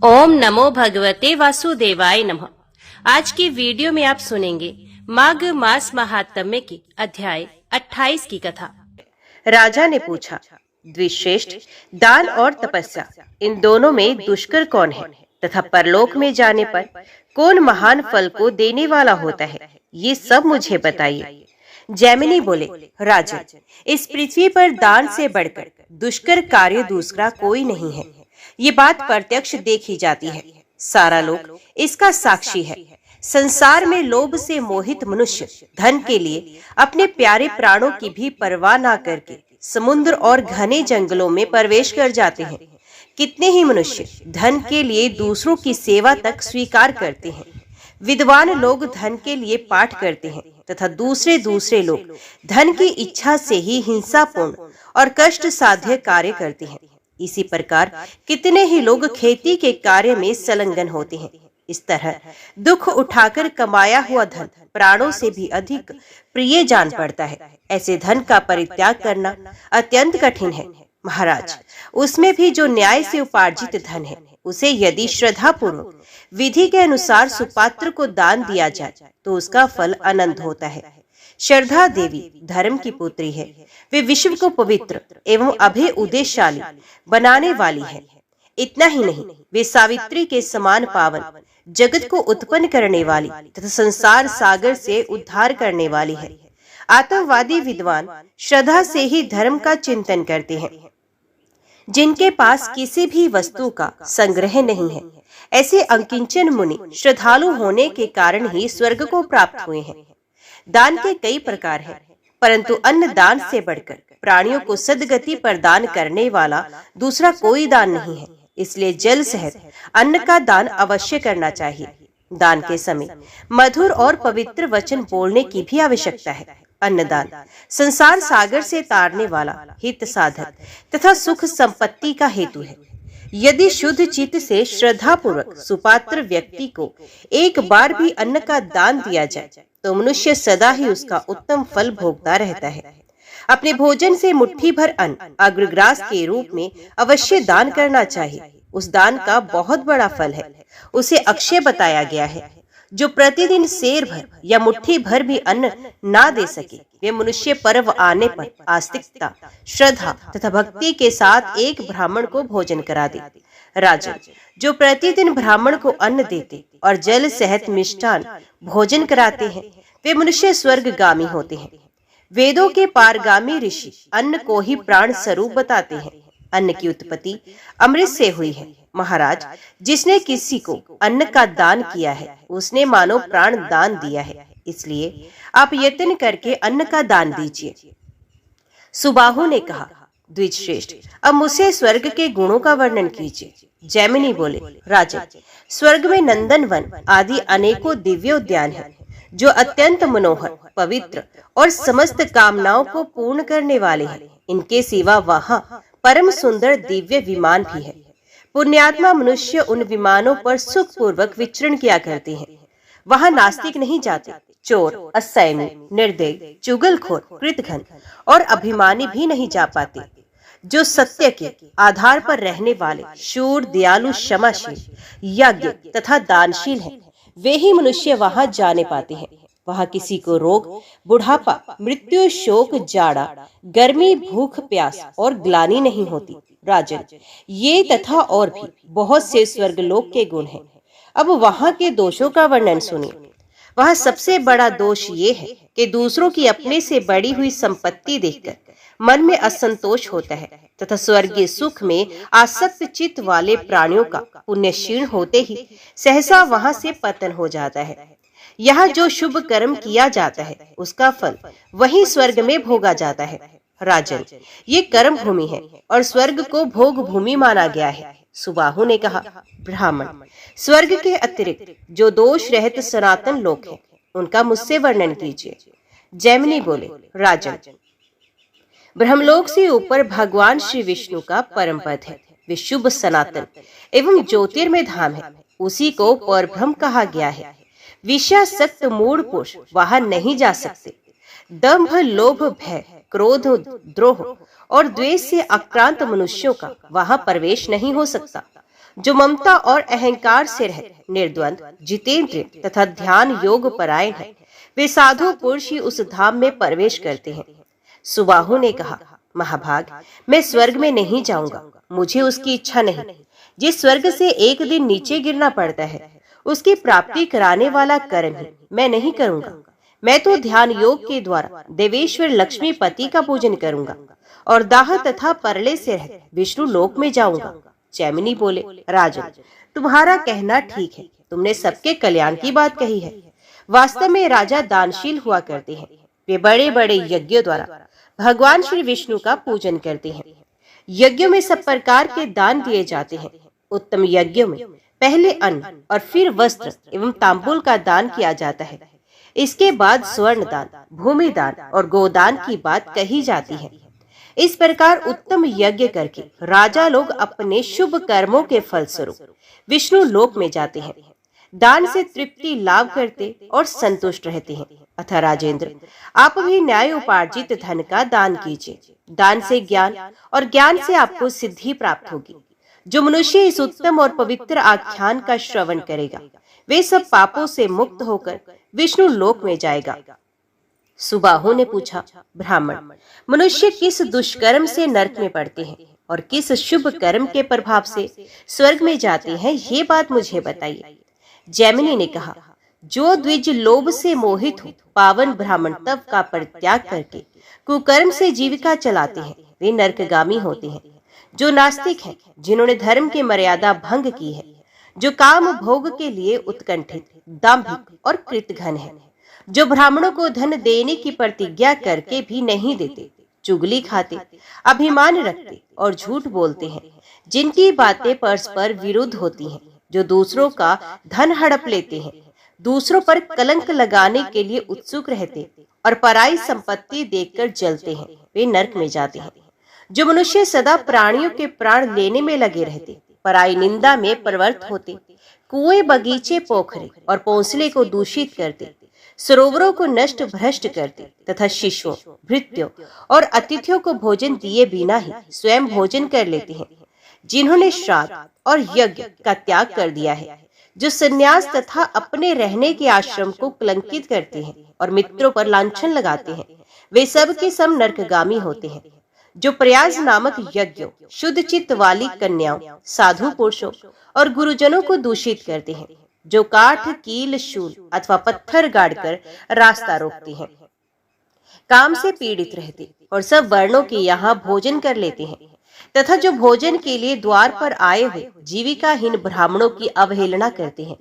ओम नमो भगवते वासुदेवाय नमः। आज की वीडियो में आप सुनेंगे माघ मास महात्म्य की अध्याय 28 की कथा। राजा ने पूछा, द्विश्रेष्ठ, दान और तपस्या, इन दोनों में दुष्कर कौन है तथा परलोक में जाने पर कौन महान फल को देने वाला होता है, ये सब मुझे बताइए। जैमिनी बोले, राजन, इस पृथ्वी पर दान से बढ़कर दुष्कर कार्य दूसरा कोई नहीं है। ये बात प्रत्यक्ष देखी जाती है, सारा लोग इसका साक्षी है। संसार में लोभ से मोहित मनुष्य धन के लिए अपने प्यारे प्राणों की भी परवाह न करके समुद्र और घने जंगलों में प्रवेश कर जाते हैं। कितने ही मनुष्य धन के लिए दूसरों की सेवा तक स्वीकार करते हैं। विद्वान लोग धन के लिए पाठ करते हैं तथा दूसरे लोग धन की इच्छा से ही हिंसापूर्ण और कष्ट साध्य कार्य करते हैं। इसी प्रकार कितने ही लोग खेती के कार्य में संलग्न होते हैं। इस तरह दुख उठाकर कमाया हुआ धन प्राणों से भी अधिक प्रिय जान पड़ता है। ऐसे धन का परित्याग करना अत्यंत कठिन है। महाराज, उसमें भी जो न्याय से उपार्जित धन है, उसे यदि श्रद्धा पूर्वक विधि के अनुसार सुपात्र को दान दिया जाए तो उसका फल अनंत होता है। श्रद्धा देवी धर्म की पुत्री है। वे विश्व को पवित्र एवं अभय उदयशाली बनाने वाली है। इतना ही नहीं, वे सावित्री के समान पावन, जगत को उत्पन्न करने वाली तथा संसार सागर से उद्धार करने वाली है। आतंकवादी विद्वान श्रद्धा से ही धर्म का चिंतन करते हैं। जिनके पास किसी भी वस्तु का संग्रह नहीं है, ऐसे अंकिंचन मुनि श्रद्धालु होने के कारण ही स्वर्ग को प्राप्त हुए हैं। दान के कई प्रकार हैं, परंतु अन्न दान से बढ़कर प्राणियों को सद्गति प्रदान करने वाला दूसरा कोई दान नहीं है। इसलिए जल सहित अन्न का दान अवश्य करना चाहिए। दान के समय मधुर और पवित्र वचन बोलने की भी आवश्यकता है। अन्नदान संसार सागर से तारने वाला हित साधक तथा सुख संपत्ति का हेतु है। यदि शुद्ध चित्त से श्रद्धा पूर्वक सुपात्र व्यक्ति को एक बार भी अन्न का दान दिया जाए तो मनुष्य सदा ही उसका उत्तम फल भोगता रहता है। अपने भोजन से मुट्ठी भर अन्न अग्रग्रास के रूप में अवश्य दान करना चाहिए। उस दान का बहुत बड़ा फल है, उसे अक्षय बताया गया है। जो प्रतिदिन सेर भर या मुट्ठी भर भी अन्न ना दे सके, वे मनुष्य पर्व आने पर आस्तिकता, श्रद्धा तथा भक्ति के साथ एक ब्राह्मण को भोजन करा दे। राजन, जो प्रतिदिन ब्राह्मण को अन्न देते और जल सहित मिष्टान भोजन कराते हैं, वे मनुष्य स्वर्गगामी होते हैं। वेदों के पारगामी ऋषि अन्न को ही प्राण स्वरूप बताते हैं। अन्न की उत्पत्ति अमृत से हुई है। महाराज, जिसने किसी को अन्न का दान किया है, उसने मानो प्राण दान दिया है। इसलिए आप यत्न करके अन्न का दान दीजिए। सुबाहु ने कहा, द्विजश्रेष्ठ, अब मुझसे स्वर्ग के गुणों का वर्णन कीजिए। जैमिनी बोले, राजन, स्वर्ग में नंदन वन आदि अनेकों दिव्य उद्यान हैं, जो अत्यंत मनोहर, पवित्र और समस्त कामनाओं को पूर्ण करने वाले हैं। इनके सिवा वहाँ परम सुंदर दिव्य विमान भी है। पुण्यात्मा मनुष्य उन विमानों पर सुख पूर्वक विचरण किया करते हैं। वहाँ नास्तिक नहीं जाते। चोर, असंयमी, निर्दयी, चुगलखोर, कृतघ्न और अभिमानी भी नहीं जा पाते। जो सत्य के आधार पर रहने वाले शूर, दयालु, क्षमाशील, यज्ञ तथा दानशील हैं, वे ही मनुष्य वहाँ जाने पाते हैं। वहाँ किसी को रोग, बुढ़ापा, मृत्यु, शोक, जाड़ा, गर्मी, भूख, प्यास और ग्लानि नहीं होती। राजन, ये तथा और भी बहुत से स्वर्गलोक के गुण हैं। अब वहाँ के दोषों का वर्णन सुनिए। वहाँ सबसे बड़ा दोष ये है कि दूसरों की अपने से बड़ी हुई संपत्ति देखकर मन में असंतोष होता है तथा स्वर्गीय सुख में आसक्त चित्त वाले प्राणियों का पुण्य क्षीण होते ही सहसा वहाँ से पतन हो जाता है। यहाँ जो शुभ कर्म किया जाता है, उसका फल वही स्वर्ग में भोगा जाता है। राजन, ये कर्म भूमि है और स्वर्ग को भोग भूमि माना गया है। सुबाहु ने कहा, ब्राह्मण, स्वर्ग के अतिरिक्त जो दोष रहित सनातन लोक हैं, उनका मुझसे वर्णन कीजिए। जैमिनी बोले, राजन, ब्रह्मलोक से ऊपर भगवान श्री विष्णु का परम पद है। वे शुभ, सनातन एवं ज्योतिर्मय धाम है। उसी को परब्रह्म कहा गया है। विषयासक्त मूढ़ पुरुष वहां नहीं जा सकते। दंभ, लोभ, भय, क्रोध, द्रोह और द्वेष से आक्रांत मनुष्यों का वहां प्रवेश नहीं हो सकता। जो ममता और अहंकार से रहित, निर्द्वंद, जितेंद्रिय तथा ध्यान योग परायण है, वे साधु पुरुष ही उस धाम में प्रवेश करते हैं। सुबाहु ने कहा, महाभाग, मैं स्वर्ग में नहीं जाऊंगा, मुझे उसकी इच्छा नहीं। जिस स्वर्ग से एक दिन नीचे गिरना पड़ता है, उसकी प्राप्ति कराने वाला कर्म ही मैं नहीं करूंगा। मैं तो ध्यान योग के द्वारा देवेश्वर लक्ष्मीपति का पूजन करूंगा और दाह तथा परले से रह विष्णु लोक में जाऊंगा। जैमिनी बोले, राजन, तुम्हारा कहना ठीक है, तुमने सबके कल्याण की बात कही है। वास्तव में राजा दानशील हुआ करते हैं। वे बड़े बड़े यज्ञों द्वारा भगवान श्री विष्णु का पूजन करते हैं। यज्ञों में सब प्रकार के दान दिए जाते हैं। उत्तम यज्ञों में पहले अन्न और फिर वस्त्र एवं तांबूल का दान किया जाता है। इसके बाद स्वर्ण दान, भूमि दान और गोदान की बात कही जाती है। इस प्रकार उत्तम यज्ञ करके राजा लोग अपने शुभ कर्मों के फलस्वरूप विष्णु लोक में जाते हैं। दान से तृप्ति लाभ करते और संतुष्ट रहते हैं। अतः राजेंद्र, आप भी न्याय उपार्जित धन का दान कीजिए। दान से ज्ञान और ज्ञान से आपको सिद्धि प्राप्त होगी। जो मनुष्य इस उत्तम और पवित्र आख्यान का श्रवण करेगा, वे सब पापों से मुक्त होकर विष्णु लोक में जाएगा। सुबाहु ने पूछा, ब्राह्मण, मनुष्य किस दुष्कर्म से नरक में पड़ते हैं और किस शुभ कर्म के प्रभाव से स्वर्ग में जाते हैं, ये बात मुझे बताइए। जैमिनी ने कहा, जो द्विज लोभ से मोहित हो पावन ब्राह्मण तप का परित्याग करके कुकर्म से जीविका चलाते हैं, वे नरकगामी होते हैं। जो नास्तिक हैं, जिन्होंने धर्म की मर्यादा भंग की है, जो काम भोग के लिए उत्कंठित, दाम्भिक और कृतघ्न है, जो ब्राह्मणों को धन देने की प्रतिज्ञा करके भी नहीं देते, चुगली खाते, अभिमान रखते और झूठ बोलते हैं, जिनकी बातें परस्पर विरुद्ध होती हैं, जो दूसरों का धन हड़प लेते हैं, दूसरों पर कलंक लगाने के लिए उत्सुक रहते और पराई संपत्ति देखकर जलते हैं, वे नरक में जाते हैं। जो मनुष्य सदा प्राणियों के प्राण लेने में लगे रहते, पराई निंदा में प्रवृत्त होते, कुएं, बगीचे, पोखरे और पौंसले को दूषित करते, सरोवरों को नष्ट भ्रष्ट करते तथा शिशुओं, भृत्यों और अतिथियों को भोजन दिए बिना ही स्वयं भोजन कर लेते हैं, जिन्होंने श्राद्ध और यज्ञ का त्याग कर दिया है, जो संन्यास तथा अपने रहने के आश्रम को कलंकित करते हैं और मित्रों पर लांछन लगाते हैं, वे सब के सब नरकगामी होते हैं। जो प्रयास नामक यज्ञों, शुद्ध चित्त वाली कन्याओं, साधु पुरुषों और गुरुजनों को दूषित करते हैं, जो काठ, कील, शूल अथवा पत्थर गाड़कर रास्ता रोकते हैं, काम से पीड़ित रहते और सब वर्णों के यहाँ भोजन कर लेते हैं, तथा जो भोजन के लिए द्वार पर आए हुए जीविकाहीन ब्राह्मणों की अवहेलना करते हैं,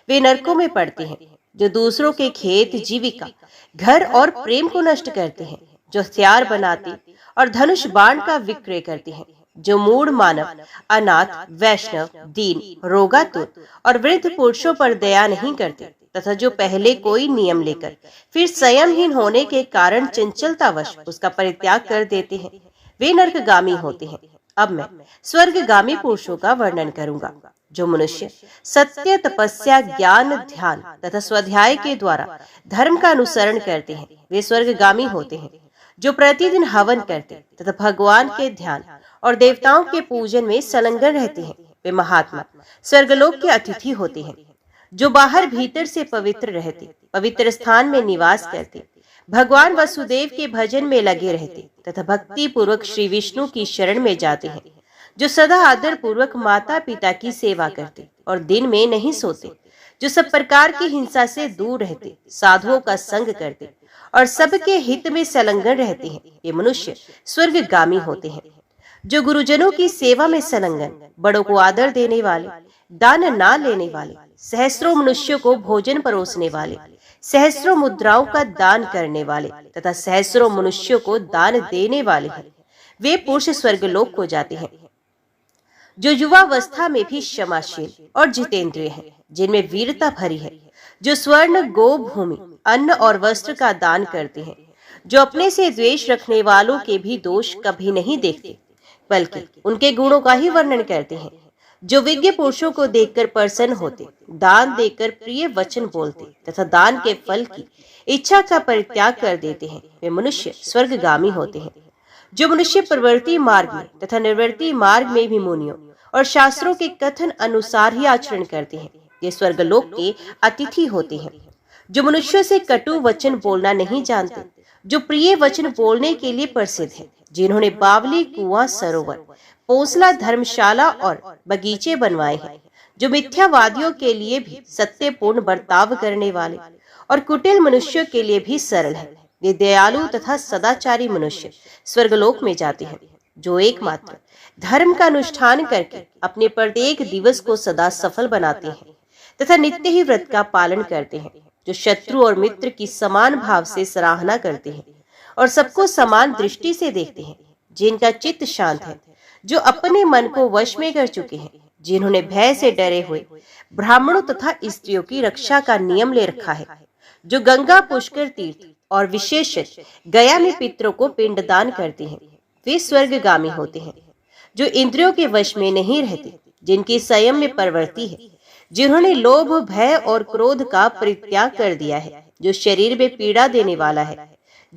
वे नरकों में पड़ते हैं। जो दूसरों के खेत, जीविका, घर और प्रेम को नष्ट करते हैं, जो हथियार बनाते और धनुष बाण का विक्रय करते हैं, जो मूढ़ मानव, अनाथ, वैष्णव, दीन, रोगातुर और वृद्ध पुरुषों पर दया नहीं करते, तथा जो पहले कोई नियम लेकर फिर संयमहीन होने के कारण चंचलतावश उसका परित्याग कर देते हैं, वे नरकगामी होते हैं। अब मैं स्वर्गगामी पुरुषों का वर्णन करूंगा। जो मनुष्य सत्य, तपस्या, ज्ञान, ध्यान तथा स्वाध्याय के द्वारा धर्म का अनुसरण करते हैं, वे स्वर्गगामी होते हैं। जो प्रतिदिन हवन करते तथा भगवान के ध्यान और देवताओं के पूजन में संलग्न रहते हैं, वे महात्मा स्वर्गलोक के अतिथि होते हैं। जो बाहर भीतर से पवित्र रहते, पवित्र स्थान में निवास करते, भगवान वसुदेव के भजन में लगे रहते तथा भक्ति पूर्वक श्री विष्णु की शरण में जाते हैं। जो सदा आदर पूर्वक माता पिता की सेवा करते और दिन में नहीं सोते, जो सब प्रकार की हिंसा से दूर रहते, साधुओं का संग करते और सबके हित में संलग्न रहते हैं, ये मनुष्य स्वर्गगामी होते हैं। जो गुरुजनों की सेवा में संलग्न, बड़ों को आदर देने वाले, दान ना लेने वाले, सहस्त्रों मनुष्यों को भोजन परोसने वाले, सहस्त्रों मुद्राओं का दान करने वाले तथा सहस्त्रों मनुष्यों को दान देने वाले हैं, वे पुरुष स्वर्गलोक को जाते हैं। जो युवावस्था में भी क्षमाशील और जितेंद्रिय हैं, जिनमें वीरता भरी है, जो स्वर्ण, गो, भूमि, अन्न और वस्त्र का दान करते हैं, जो अपने से द्वेष रखने वालों के भी दोष कभी नहीं देखते, बल्कि उनके गुणों का ही वर्णन करते हैं, जो विज्ञ पुरुषों को देखकर प्रसन्न होते, दान देकर प्रिय वचन बोलते तथा दान के फल की इच्छा का परित्याग कर देते हैं, वे मनुष्य स्वर्गगामी होते हैं। जो मनुष्य प्रवृत्ति मार्ग में तथा निवृत्ति मार्ग में भी मुनियों और शास्त्रों के कथन अनुसार ही आचरण करते हैं। ये स्वर्गलोक के अतिथि होते हैं, जो मनुष्य से कटु वचन बोलना नहीं जानते, जो प्रिय वचन बोलने के लिए प्रसिद्ध है, जिन्होंने बावली, कुआं, सरोवर, पोसला, धर्मशाला और बगीचे बनवाए हैं, जो मिथ्यावादियों के लिए भी सत्यपूर्ण बर्ताव करने वाले और कुटिल मनुष्यों के लिए भी सरल है। वे दयालु तथा सदाचारी मनुष्य स्वर्गलोक में जाते हैं, जो एकमात्र धर्म का अनुष्ठान करके अपने प्रत्येक दिवस को सदा सफल बनाते हैं तथा नित्य ही व्रत का पालन करते हैं, जो शत्रु और मित्र की समान भाव से सराहना करते हैं और सबको समान दृष्टि से देखते हैं, जिनका चित्त शांत है, जो अपने मन को वश में कर चुके हैं, जिन्होंने भय से डरे हुए ब्राह्मणों तथा स्त्रियों की रक्षा का नियम ले रखा है, जो गंगा, पुष्कर तीर्थ और विशेष गया में पितरों को पिंडदान करते हैं। वे स्वर्गगामी होते हैं, जो इंद्रियों के वश में नहीं रहते, जिनकी संयम में परवर्ती है, जिन्होंने लोभ, भय और क्रोध का परित्याग कर दिया है, जो शरीर में पीड़ा देने वाला है,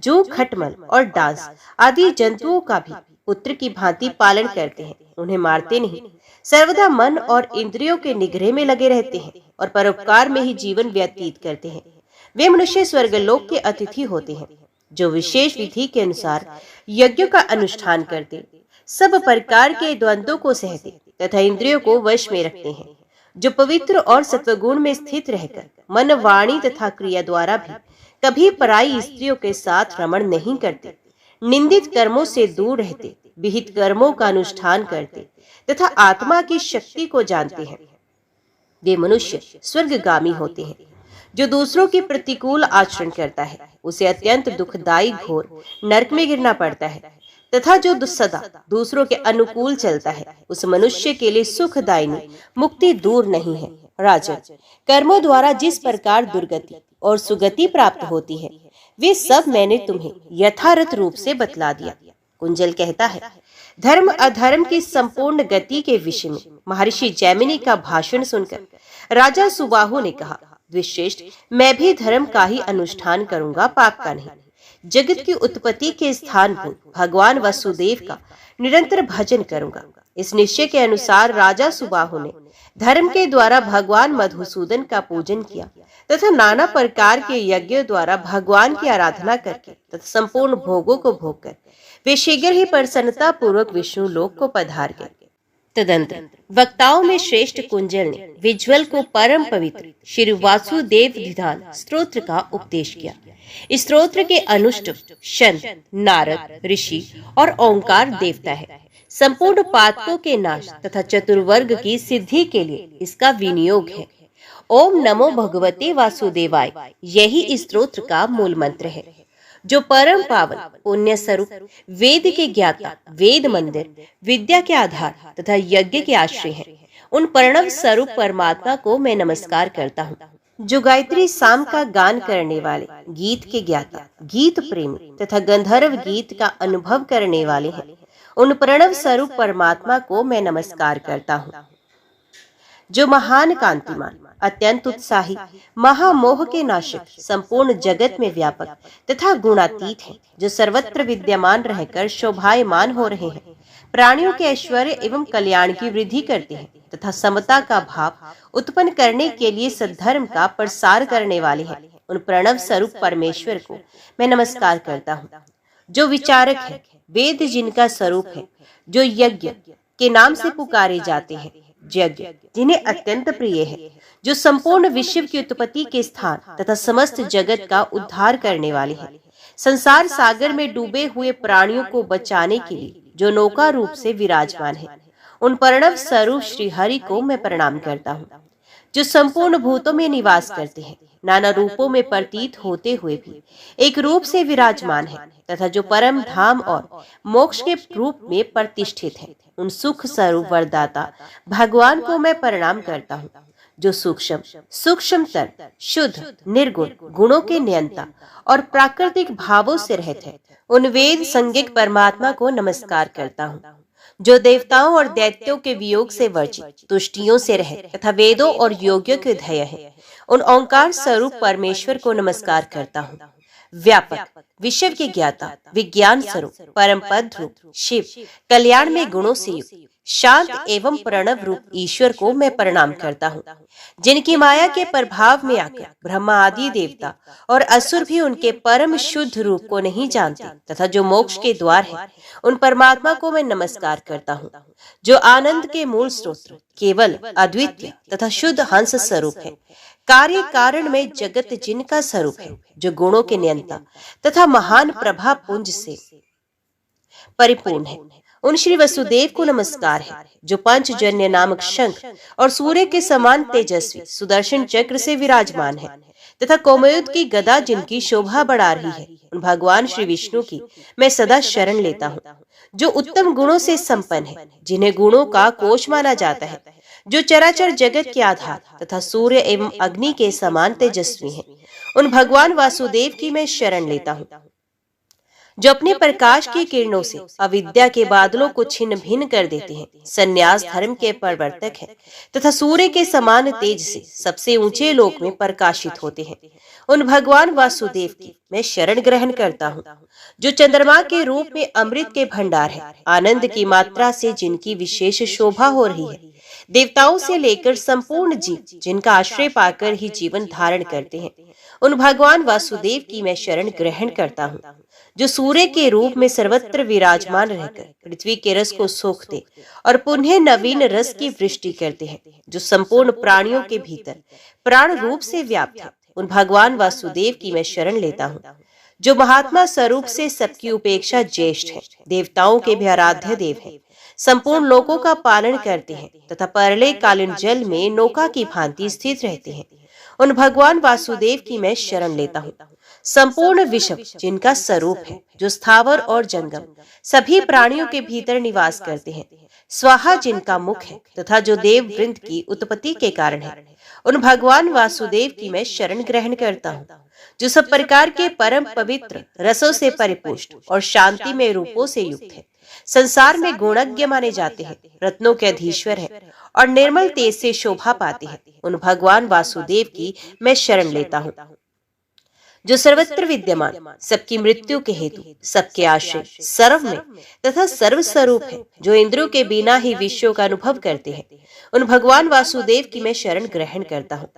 जो खटमल और डांस आदि जंतुओं का भी पुत्र की भांति पालन करते हैं, उन्हें मारते नहीं, सर्वदा मन और इंद्रियों के निग्रह में लगे रहते हैं और परोपकार में ही जीवन व्यतीत करते हैं। वे मनुष्य स्वर्गलोक के अतिथि होते हैं, जो विशेष विधि के अनुसार यज्ञों का अनुष्ठान करते, सब प्रकार के द्वंद्वों को सहते तथा इंद्रियों को वश में रखते हैं, जो पवित्र और सत्वगुण में स्थित रहकर मन, वाणी तथा क्रिया द्वारा भी कभी पराई स्त्रियों के साथ रमण नहीं करते, निंदित कर्मों से दूर रहते, विहित कर्मों का अनुष्ठान करते तथा आत्मा की शक्ति को जानते हैं। वे मनुष्य स्वर्गगामी होते हैं, जो दूसरों के प्रतिकूल आचरण करता है, उसे अत्यंत दुखदायी घोर नरक में गिरना पड़ता है, तथा जो सदा दूसरों के अनुकूल चलता है, उस मनुष्य के लिए सुखदायिनी मुक्ति दूर नहीं है। राजन, कर्मों द्वारा जिस प्रकार दुर्गति और सुगति प्राप्त होती है, वे सब मैंने तुम्हें यथार्थ रूप से बतला दिया। कुंजल कहता है, धर्म अधर्म की संपूर्ण गति के विषय में महर्षि जैमिनी का भाषण सुनकर राजा सुबाहु ने कहा, द्विश्रेष्ठ, मैं भी धर्म का ही अनुष्ठान करूंगा, पाप का नहीं। जगत की उत्पत्ति के स्थान पर भगवान वसुदेव का निरंतर भजन करूंगा। इस निश्चय के अनुसार राजा सुबाहु ने धर्म के द्वारा भगवान मधुसूदन का पूजन किया तथा नाना प्रकार के यज्ञों द्वारा भगवान की आराधना करके तथा संपूर्ण भोगों को भोग कर वे शीघ्र ही प्रसन्नता पूर्वक विष्णु लोक को पधार गए। तदंतर वक्ताओं में श्रेष्ठ कुंजल ने विज्वल को परम पवित्र श्री वासुदेव विधान स्तोत्र का उपदेश किया। इस स्तोत्र के अनुष्टुप शंत, नारद ऋषि और ओंकार देवता है। संपूर्ण पातकों के नाश तथा चतुर्वर्ग की सिद्धि के लिए इसका विनियोग है। ओम नमो भगवते वासुदेवाय, यही इस स्तोत्र का मूल मंत्र है, जो परम पावन पुण्य स्वरूप, वेद के ज्ञाता, वेद मंदिर, विद्या के आधार तथा यज्ञ के आश्रय है। उन प्रणव स्वरूप परमात्मा को मैं नमस्कार करता हूँ, जो गायत्री साम का गान करने वाले, गीत के ज्ञाता, गीत प्रेमी तथा गंधर्व गीत का अनुभव करने वाले हैं। उन प्रणव स्वरूप परमात्मा को मैं नमस्कार करता हूँ, जो महान कांतिमान, अत्यंत उत्साही, महामोह के नाशक, संपूर्ण जगत में व्यापक तथा गुणातीत है, जो सर्वत्र विद्यमान रहकर शोभायमान हो रहे हैं, प्राणियों के ऐश्वर्य एवं कल्याण की वृद्धि करते हैं तथा समता का भाव उत्पन्न करने के लिए सद्धर्म का प्रसार करने वाले हैं। उन प्रणव स्वरूप परमेश्वर को मैं नमस्कार करता हूँ, जो विचारक है, वेद जिनका स्वरूप है, जो यज्ञ के नाम से पुकारे जाते हैं, यज्ञ जिन्हें अत्यंत प्रिय है, जो संपूर्ण विश्व की उत्पत्ति के स्थान तथा समस्त जगत का उद्धार करने वाले हैं, संसार सागर में डूबे हुए प्राणियों को बचाने के लिए जो नौका रूप से विराजमान है। उन प्रणव स्वरूप श्री हरि को मैं प्रणाम करता हूँ, जो संपूर्ण भूतों में निवास करते हैं, नाना रूपों में प्रतीत होते हुए भी एक रूप से विराजमान है तथा जो परम धाम और मोक्ष के रूप में प्रतिष्ठित है। उन सुख स्वरूप वरदाता भगवान को मैं प्रणाम करता हूँ, जो सूक्ष्मतर, शुद्ध, निर्गुण, गुणों के नियंता और प्राकृतिक भावों से रहित है। उन वेद संज्ञक परमात्मा को नमस्कार करता हूँ, जो देवताओं और दैत्यों के वियोग से वर्जित, तुष्टियों से रहित तथा वेदों और योगियों के ध्येय है। उन ओंकार स्वरूप परमेश्वर को नमस्कार करता हूँ, व्यापक, विश्व के ज्ञाता, विज्ञान स्वरूप, परम पद रूप शिव, कल्याण में गुणों से युक्त, शांत एवं प्रणव रूप ईश्वर को मैं प्रणाम करता हूँ, जिनकी माया के प्रभाव में आकर ब्रह्मा आदि देवता और असुर भी उनके परम शुद्ध रूप को नहीं जानते तथा जो मोक्ष के द्वार है, उन परमात्मा को मैं नमस्कार करता हूँ, जो आनंद के मूल स्रोत, केवल, अद्वितीय तथा शुद्ध हंस स्वरूप है। कार्य कारण में जगत जिनका स्वरूप है, जो गुणों के नियंता तथा महान प्रभा पुंज से परिपूर्ण है, उन श्री वसुदेव को नमस्कार है, जो पंचजन्य नामक शंख और सूर्य के समान तेजस्वी सुदर्शन चक्र से विराजमान है तथा कोमयुध की गदा जिनकी शोभा बढ़ा रही है, उन भगवान श्री विष्णु की मैं सदा शरण लेता हूँ, जो उत्तम गुणों से संपन्न है, जिन्हें गुणों का कोश माना जाता है, जो चराचर जगत के आधार तथा सूर्य एवं अग्नि के समान तेजस्वी हैं, उन भगवान वासुदेव की मैं शरण लेता हूँ, जो अपने प्रकाश की किरणों से अविद्या के बादलों को छिन्न भिन्न कर देते हैं, संन्यास धर्म के प्रवर्तक हैं तथा सूर्य के समान तेज से सबसे ऊंचे लोक में प्रकाशित होते हैं। उन भगवान वासुदेव की मैं शरण ग्रहण करता हूँ, जो चंद्रमा के रूप में अमृत के भंडार है, आनंद की मात्रा से जिनकी विशेष शोभा हो रही है, देवताओं से लेकर संपूर्ण जीव जिनका आश्रय पाकर ही जीवन धारण करते हैं, उन भगवान वासुदेव की मैं शरण ग्रहण करता हूँ, जो सूर्य के रूप में सर्वत्र विराजमान रहकर पृथ्वी के रस को सोखते और पुनः नवीन रस की वृष्टि करते हैं, जो संपूर्ण प्राणियों के भीतर प्राण रूप से व्याप्त है, उन भगवान वासुदेव की मैं शरण लेता हूँ, जो महात्मा स्वरूप से सबकी उपेक्षा ज्येष्ठ है, देवताओं के भी आराध्य देव है, संपूर्ण लोकों का पालन करते हैं तथा प्रलय कालीन जल में नौका की भांति स्थित रहते हैं, उन भगवान वासुदेव की मैं शरण लेता हूँ, संपूर्ण विश्व जिनका स्वरूप है, जो स्थावर और जंगम सभी प्राणियों के भीतर निवास करते हैं, स्वाहा जिनका मुख है तथा जो देव वृंद की उत्पत्ति के कारण है, उन भगवान वासुदेव की मैं शरण ग्रहण करता हूँ, जो सब प्रकार के परम पवित्र रसों से परिपुष्ट और शांति में रूपों से युक्त है, संसार में गुणज्ञ माने जाते हैं, रत्नों के अधीश्वर है और निर्मल तेज से शोभा पाते हैं, उन भगवान वासुदेव की मैं शरण लेता हूँ, जो सर्वत्र विद्यमान, सबकी मृत्यु के हेतु, सबके आश्रय, सर्व में तथा सर्व स्वरूप है, जो इंद्रियों के बिना ही विषयों का अनुभव करते हैं, उन भगवान वासुदेव की मैं शरण ग्रहण करता हूँ,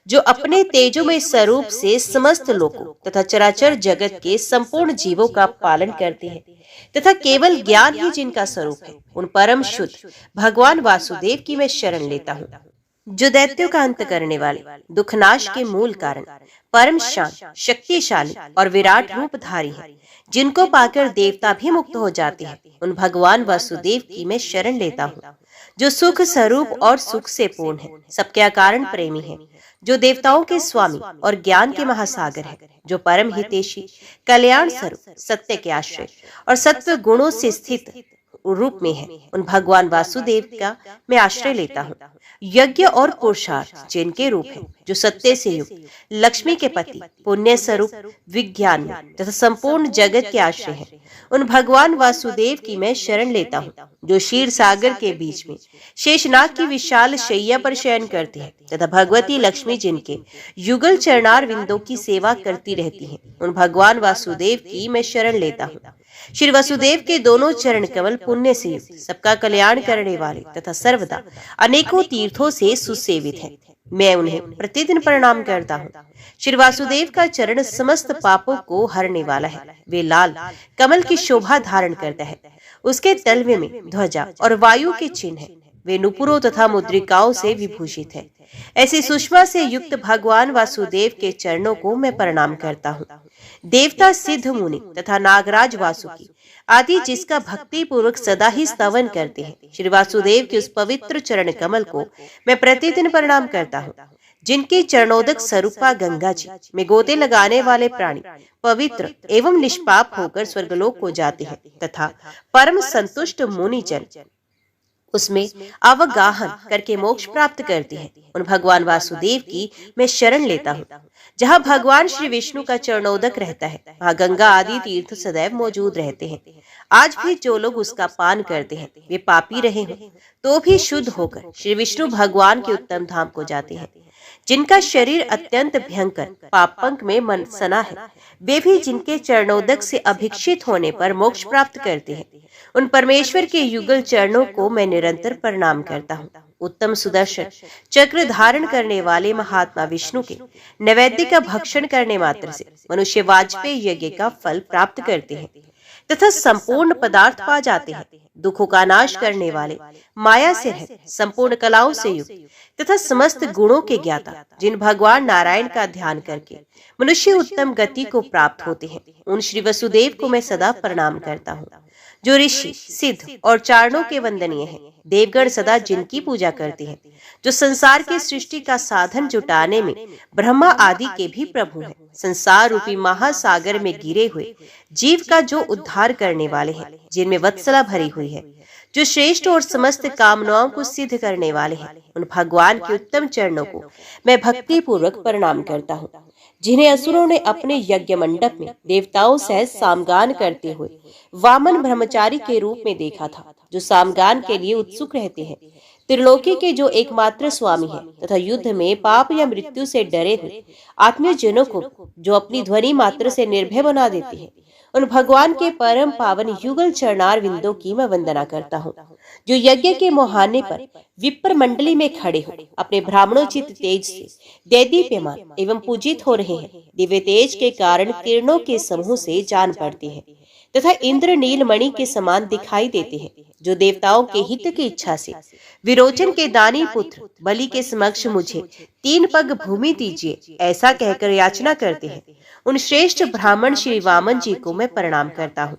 जो अपने तेजोमय स्वरूप से समस्त लोकों तथा चराचर जगत के संपूर्ण जीवों का पालन करते हैं तथा केवल ज्ञान ही जिनका स्वरूप है, उन परम शुद्ध भगवान वासुदेव की मैं शरण लेता हूँ, जो दैत्यों का अंत करने वाले, दुखनाश के मूल कारण, परम शांत, शक्तिशाली और विराट रूपधारी है, जिनको पाकर देवता भी मुक्त हो जाते हैं, उन भगवान वासुदेव की मैं शरण लेता हूँ, जो सुख स्वरूप और सुख से पूर्ण है, सबके कारण प्रेमी है, जो देवताओं के स्वामी और ज्ञान के महासागर है, जो परम हितैषी, कल्याण स्वरूप, सत्य के आश्रय और सत्व गुणों से स्थित रूप में है, उन भगवान वासुदेव का मैं आश्रय लेता हूँ, यज्ञ और पुरुषार्थ जिनके रूप है, जो सत्य से युक्त, लक्ष्मी के पति, पुण्य स्वरूप, विज्ञान तथा संपूर्ण जगत के आश्रय है, उन भगवान वासुदेव की मैं शरण लेता हूँ, जो क्षीर सागर के बीच में शेषनाग की विशाल शैया पर शयन करते हैं तथा भगवती लक्ष्मी जिनके युगल चरणार विंदों की सेवा करती रहती हैं, उन भगवान वासुदेव की मैं शरण लेता हूँ। श्री वसुदेव के दोनों चरण कमल पुण्य से युक्त, सबका कल्याण करने वाले तथा सर्वदा अनेकों तीर्थों से सुसेवित है, मैं उन्हें प्रतिदिन प्रणाम करता हूँ। श्री वासुदेव का चरण समस्त पापों को हरने वाला है, वे लाल कमल की शोभा धारण करता है, उसके तलवे में ध्वजा और वायु के चिन्ह है, वे नुपुरों तथा मुद्रिकाओं से विभूषित है। ऐसी सुषमा से युक्त भगवान वासुदेव के चरणों को मैं प्रणाम करता हूँ। देवता, सिद्ध मुनि तथा नागराज वासुकी आदि जिसका भक्ति पूर्वक सदा ही स्तवन करते हैं, श्री वासुदेव के उस पवित्र चरण कमल को मैं प्रतिदिन प्रणाम करता हूँ, जिनके चरणोदक स्वरूपा गंगा जी में गोते लगाने वाले प्राणी पवित्र एवं निष्पाप होकर स्वर्गलोक को जाते हैं तथा परम संतुष्ट मुनि जन उसमें अवगाहन करके मोक्ष प्राप्त करते हैं। उन भगवान वासुदेव की मैं शरण लेता हूँ। जहाँ भगवान श्री विष्णु का चरणोदक रहता है, वहाँ गंगा आदि तीर्थ सदैव मौजूद रहते हैं। आज भी जो लोग उसका पान करते हैं, वे पापी रहे हों तो भी शुद्ध होकर श्री विष्णु भगवान के उत्तम धाम को जाते हैं। जिनका शरीर अत्यंत भयंकर पापंक में सना है, वे भी जिनके चरणोदक से अभिक्षित होने पर मोक्ष प्राप्त करते हैं, उन परमेश्वर के युगल चरणों को मैं निरंतर प्रणाम करता हूँ। उत्तम सुदर्शन चक्र धारण करने वाले महात्मा विष्णु के नैवेद्य का भक्षण करने मात्र से मनुष्य वाजपेयी यज्ञ का फल प्राप्त करते हैं तथा संपूर्ण पदार्थ पा जाते हैं। दुखों का नाश करने वाले, माया से रहित, संपूर्ण कलाओं से युक्त तथा समस्त गुणों के ज्ञाता, जिन भगवान नारायण का ध्यान करके मनुष्य उत्तम गति को प्राप्त होते हैं, उन श्री वसुदेव को मैं सदा प्रणाम करता हूँ, जो ऋषि, सिद्ध और चारणों के वंदनीय हैं। देवगण सदा जिनकी पूजा करते हैं, जो संसार की सृष्टि का साधन जुटाने में ब्रह्मा आदि के भी प्रभु हैं। संसार रूपी महासागर में गिरे हुए जीव का जो उद्धार करने वाले हैं, जिनमें वत्सला भरी हुई है, जो श्रेष्ठ और समस्त कामनाओं को सिद्ध करने वाले हैं, उन भगवान के उत्तम चरणों को मैं भक्ति पूर्वक प्रणाम करता हूँ, जिन्हें असुरों ने अपने यज्ञ मंडप में देवताओं सहित सामगान करते हुए वामन ब्रह्मचारी के रूप में देखा था, जो सामगान के लिए उत्सुक रहते हैं। त्रिलोकी के जो एकमात्र स्वामी हैं तथा युद्ध में पाप या मृत्यु से डरे हुए आत्मीय जनों को जो अपनी ध्वनि मात्र से निर्भय बना देते हैं, उन भगवान के परम पावन युगल चरणार विंदों की मैं वंदना करता हूँ, जो यज्ञ के मुहाने पर विप्र मंडली में खड़े हो अपने ब्राह्मणोचित तेज से दैदीप्यमान एवं पूजित हो रहे हैं। दिव्य तेज के कारण किरणों के समूह से जान पड़ते हैं तथा इंद्र नीलमणि के समान दिखाई देते हैं, जो देवताओं के हित की इच्छा से विरोचन के दानी पुत्र बलि के समक्ष मुझे 3 पग भूमि दीजिए ऐसा कहकर याचना करते हैं। उन श्रेष्ठ ब्राह्मण श्री वामन जी को मैं प्रणाम करता हूँ।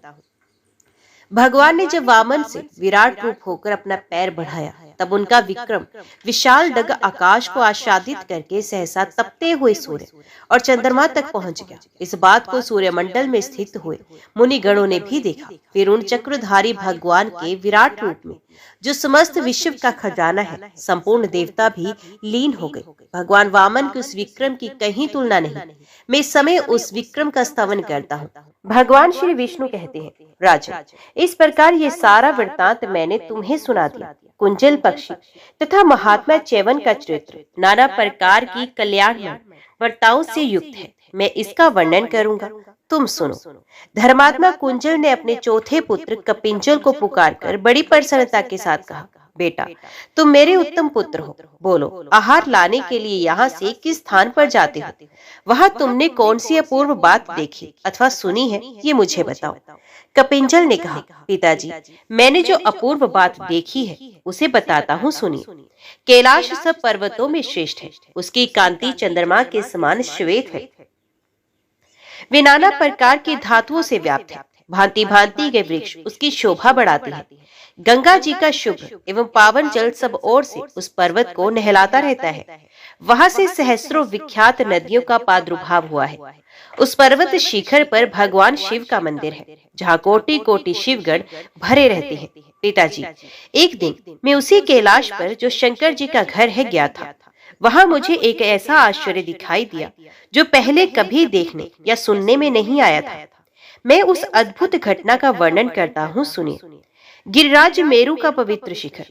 भगवान ने जब वामन से विराट रूप होकर अपना पैर बढ़ाया, तब उनका विक्रम विशाल डग आकाश को आच्छादित करके सहसा तपते हुए सूर्य और चंद्रमा तक पहुंच गया। इस बात को सूर्य मंडल में स्थित हुए मुनि गणों ने भी देखा। फिर उन चक्रधारी भगवान के विराट रूप में, जो समस्त विश्व का खजाना है, संपूर्ण देवता भी लीन हो गए। भगवान वामन के उस विक्रम की कहीं तुलना नहीं। मैं इस समय उस विक्रम का स्तवन करता हूँ। भगवान श्री विष्णु कहते हैं, राजन, इस प्रकार ये सारा वृत्तांत मैंने तुम्हें सुना दिया। कुंजल पक्षी तथा महात्मा च्यवन का चरित्र नाना प्रकार की कल्याणमय वर्ताओं से युक्त है। मैं इसका वर्णन करूंगा, तुम सुनो। धर्मात्मा कुंजल ने अपने चौथे पुत्र कपिंजल को पुकारकर बड़ी प्रसन्नता के साथ कहा, बेटा, तुम मेरे उत्तम पुत्र हो। बोलो, आहार लाने के लिए यहाँ से किस स्थान पर जाते हो? वहाँ तुमने कौन सी अपूर्व बात देखी अथवा सुनी है, ये मुझे बताओ। कपिंजल ने कहा, पिताजी, मैंने जो अपूर्व बात देखी है उसे बताता हूँ, सुनिए। कैलाश सब पर्वतों में श्रेष्ठ है। उसकी कांति चंद्रमा के समान श्वेत है। वे नाना प्रकार के धातुओं से व्याप्त है। भांति भांति के वृक्ष उसकी शोभा बढ़ाते हैं। गंगा जी का शुभ एवं पावन जल सब ओर से उस पर्वत को नहलाता रहता है। वहां से सहस्रों विख्यात नदियों का प्रादुर्भाव हुआ है। उस पर्वत शिखर पर भगवान शिव का मंदिर है, जहाँ कोटि कोटि शिवगण भरे रहते हैं। पिताजी, एक दिन मैं उसी कैलाश पर जो शंकर जी का घर है गया था। वहां मुझे एक ऐसा आश्चर्य दिखाई दिया जो पहले कभी देखने या सुनने में नहीं आया था। मैं उस अद्भुत घटना का वर्णन करता हूँ, सुनिए। गिरिराज मेरु का पवित्र शिखर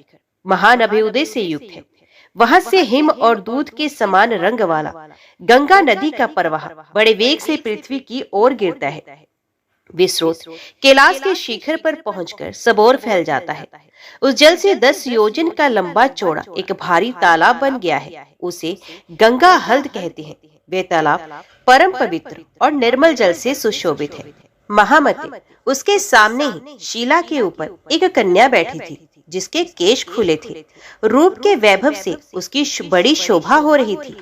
महान अभ्युदय से युक्त है। वहां से हिम और दूध के समान रंग वाला गंगा नदी का प्रवाह बड़े वेग से पृथ्वी की ओर गिरता है। विस्रोत कैलाश के शिखर पर पहुंचकर सब ओर फैल जाता है। उस जल से 10 योजन का लंबा चौड़ा एक भारी तालाब बन गया है। उसे गंगा हल्द कहते हैं। वे तालाब परम पवित्र और निर्मल जल से सुशोभित है। महामते, उसके सामने ही शीला के ऊपर एक कन्या बैठी थी, जिसके केश खुले थे। रूप के वैभव से उसकी बड़ी शोभा हो रही थी।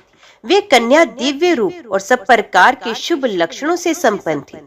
वे कन्या दिव्य रूप और सब प्रकार के शुभ लक्षणों से संपन्न थी।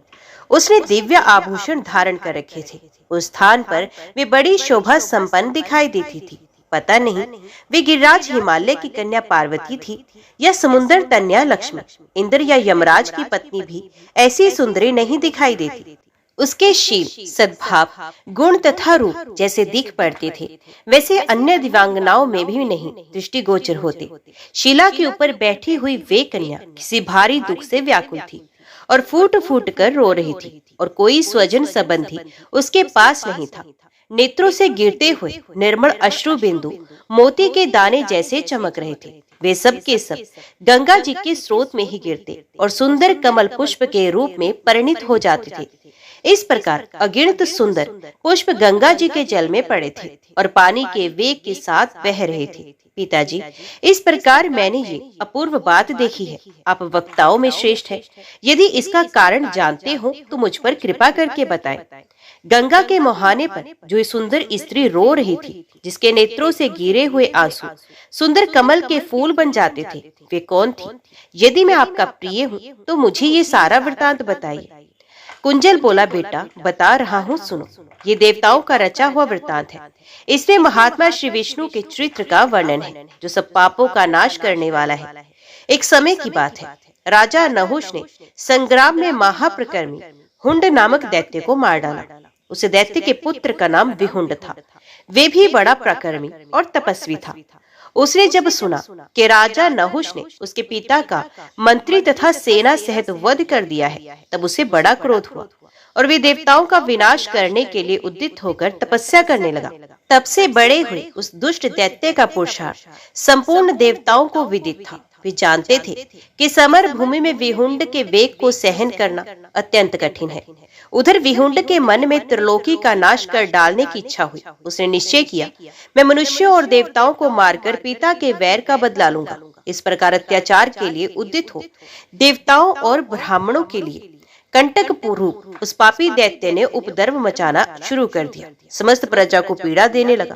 उसने दिव्य आभूषण धारण कर रखे थे। उस स्थान पर वे बड़ी शोभा संपन्न दिखाई देती थी। पता नहीं वे गिरिराज हिमालय की कन्या पार्वती थी या समुद्र तन्या लक्ष्मी, इंद्र या यमराज की पत्नी भी ऐसी सुंदरी नहीं दिखाई देती। उसके शील, सद्भाव, गुण तथा रूप जैसे दिख पड़ते थे, वैसे अन्य दिव्यांगनाओं में भी नहीं दृष्टिगोचर होते। शीला के ऊपर बैठी हुई वे कन्या किसी भारी दुख से व्याकुल थी और फूट फूट कर रो रही थी, और कोई स्वजन संबंधी उसके पास नहीं था। नेत्रों से गिरते हुए निर्मल अश्रु बिंदु मोती के दाने जैसे चमक रहे थे। वे सब के सब गंगा जी के स्रोत में ही गिरते और सुंदर कमल पुष्प के रूप में परिणित हो जाते थे। इस प्रकार अगिनत सुंदर पुष्प गंगा जी के जल में पड़े थे और पानी के वेग के साथ बह रहे थे। पिताजी, इस प्रकार मैंने ये अपूर्व बात देखी है। आप वक्ताओं में श्रेष्ठ हैं। यदि इसका कारण जानते हो तो मुझ पर कृपा करके बताएं। गंगा के मुहाने पर जो सुंदर स्त्री रो रही थी, जिसके नेत्रों से गिरे हुए आंसू सुंदर कमल के फूल बन जाते थे, वे कौन थी? यदि मैं आपका प्रिय हूँ तो मुझे ये सारा वृतांत बताइए। कुंजल बोला, बेटा बता रहा हूँ, सुनो। ये देवताओं का रचा हुआ वृतांत है। इसमें महात्मा श्री विष्णु के चरित्र का वर्णन है, जो सब पापों का नाश करने वाला है। एक समय की बात है, राजा नहुष ने संग्राम में महाप्रकर्मी हुंड नामक दैत्य को मार डाला। उस दैत्य के पुत्र का नाम विहुंड था। वे भी बड़ा प्रकर्मी और तपस्वी था। उसने जब सुना कि राजा नहुष ने उसके पिता का मंत्री तथा सेना सहित वध कर दिया है, तब उसे बड़ा क्रोध हुआ और वे देवताओं का विनाश करने के लिए उद्यत होकर तपस्या करने लगा। तब से बड़े हुए उस दुष्ट दैत्य का पुरुषार्थ संपूर्ण देवताओं को विदित था। वे जानते थे कि समर भूमि में विहुंड के वेग को सहन करना अत्यंत कठिन है। उधर विहुंड के मन में त्रिलोकी का नाश कर डालने की इच्छा हुई। उसने निश्चय किया, मैं मनुष्यों और देवताओं को मारकर पिता के वैर का बदला लूंगा। इस प्रकार अत्याचार के लिए उद्यत हो देवताओं और ब्राह्मणों के लिए कंटक पूर्व उस पापी दैत्य ने उपद्रव मचाना शुरू कर दिया। समस्त प्रजा को पीड़ा देने लगा।